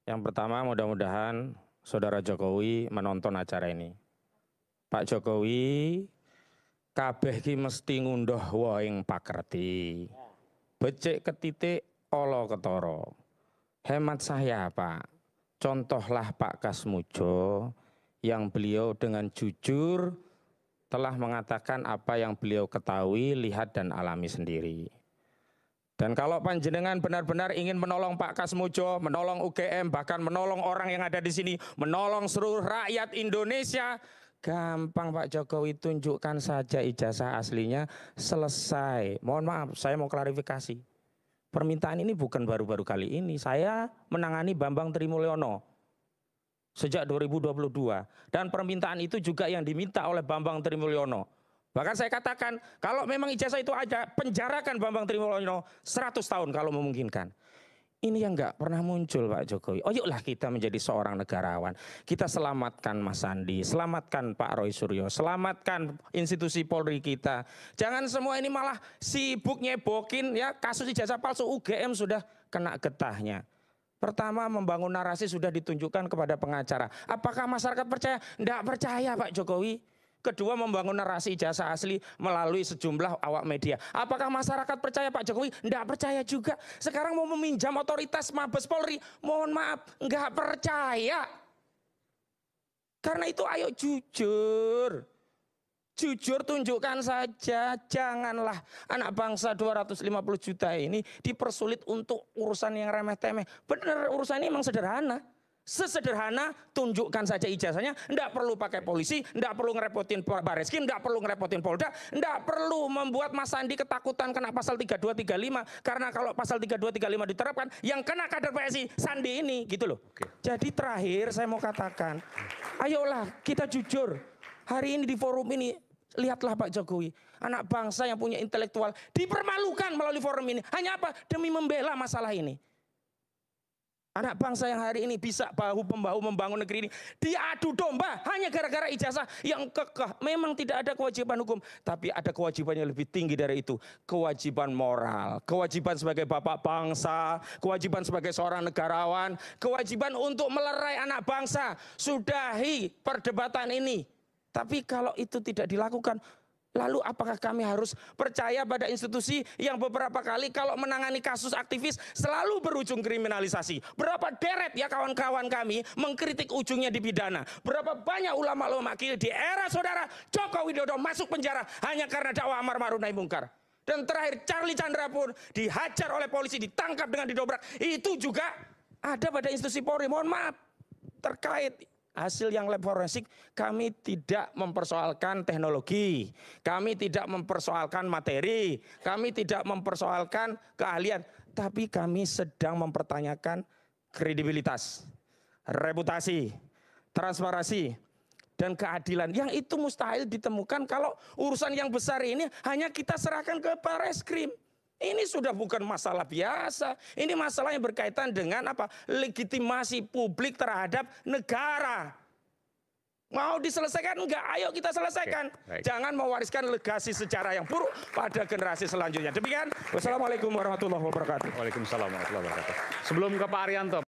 Yang pertama, mudah-mudahan Saudara Jokowi menonton acara ini. Pak Jokowi, kabeh ki mesti ngunduh waing pakerti. Becik ketitik olo ketoro. Hemat saya Pak, contohlah Pak Kasmujo yang beliau dengan jujur telah mengatakan apa yang beliau ketahui, lihat dan alami sendiri. Dan kalau panjenengan benar-benar ingin menolong Pak Kasmujo, menolong UGM, bahkan menolong orang yang ada di sini, menolong seluruh rakyat Indonesia, gampang Pak Jokowi, tunjukkan saja ijazah aslinya, selesai. Mohon maaf, saya mau klarifikasi. Permintaan ini bukan baru-baru kali ini. Saya menangani Bambang Trimulyono sejak 2022. Dan permintaan itu juga yang diminta oleh Bambang Trimulyono. Bahkan saya katakan, kalau memang ijazah itu ada, penjarakan Bambang Trimulyono 100 tahun kalau memungkinkan. Ini yang nggak pernah muncul Pak Jokowi. Oh yuklah kita menjadi seorang negarawan. Kita selamatkan Mas Sandi, selamatkan Pak Roy Suryo, selamatkan institusi Polri kita. Jangan semua ini malah sibuk nyebokin ya, kasus ijazah palsu UGM sudah kena getahnya. Pertama, membangun narasi sudah ditunjukkan kepada pengacara. Apakah masyarakat percaya? Nggak percaya Pak Jokowi. Kedua, membangun narasi ijazah asli melalui sejumlah awak media. Apakah masyarakat percaya Pak Jokowi? Nggak percaya juga. Sekarang mau meminjam otoritas Mabes Polri. Mohon maaf, nggak percaya. Karena itu ayo jujur. Jujur tunjukkan saja. Janganlah anak bangsa 250 juta ini dipersulit untuk urusan yang remeh-temeh. Benar, urusan ini memang sederhana. Sesederhana tunjukkan saja ijazahnya, enggak perlu pakai polisi, enggak perlu ngerepotin Bareskrim, enggak perlu ngerepotin Polda, enggak perlu membuat Mas Sandi ketakutan kena pasal 3235 karena kalau pasal 3235 diterapkan yang kena kader PSI Sandi ini gitu loh. Jadi terakhir saya mau katakan, ayolah kita jujur. Hari ini di forum ini lihatlah Pak Jokowi, anak bangsa yang punya intelektual dipermalukan melalui forum ini. Hanya apa? Demi membela masalah ini. Anak bangsa yang hari ini bisa bahu-membahu membangun negeri ini diadu domba hanya gara-gara ijazah yang kekeh. Memang tidak ada kewajiban hukum, tapi ada kewajiban yang lebih tinggi dari itu. Kewajiban moral, kewajiban sebagai bapak bangsa, kewajiban sebagai seorang negarawan, kewajiban untuk melerai anak bangsa. Sudahi perdebatan ini. Tapi kalau itu tidak dilakukan, lalu apakah kami harus percaya pada institusi yang beberapa kali kalau menangani kasus aktivis selalu berujung kriminalisasi? Berapa deret ya kawan-kawan kami mengkritik ujungnya dipidana? Berapa banyak ulama-ulama kiri di era saudara Joko Widodo masuk penjara hanya karena dakwah amar ma'ruf nahi mungkar? Dan terakhir Charlie Chandra pun dihajar oleh polisi, ditangkap dengan didobrak. Itu juga ada pada institusi Polri. Mohon maaf, terkait hasil yang lab forensik, kami tidak mempersoalkan teknologi, kami tidak mempersoalkan materi, kami tidak mempersoalkan keahlian, tapi kami sedang mempertanyakan kredibilitas, reputasi, transparansi, dan keadilan. Yang itu mustahil ditemukan kalau urusan yang besar ini hanya kita serahkan ke Bareskrim. Ini sudah bukan masalah biasa. Ini masalah yang berkaitan dengan apa? Legitimasi publik terhadap negara. Mau diselesaikan? Enggak, ayo kita selesaikan. Jangan mewariskan legasi sejarah yang buruk pada generasi selanjutnya. Demikian, wassalamualaikum warahmatullahi wabarakatuh. Waalaikumsalam warahmatullahi wabarakatuh. Sebelum ke Pak Arianto,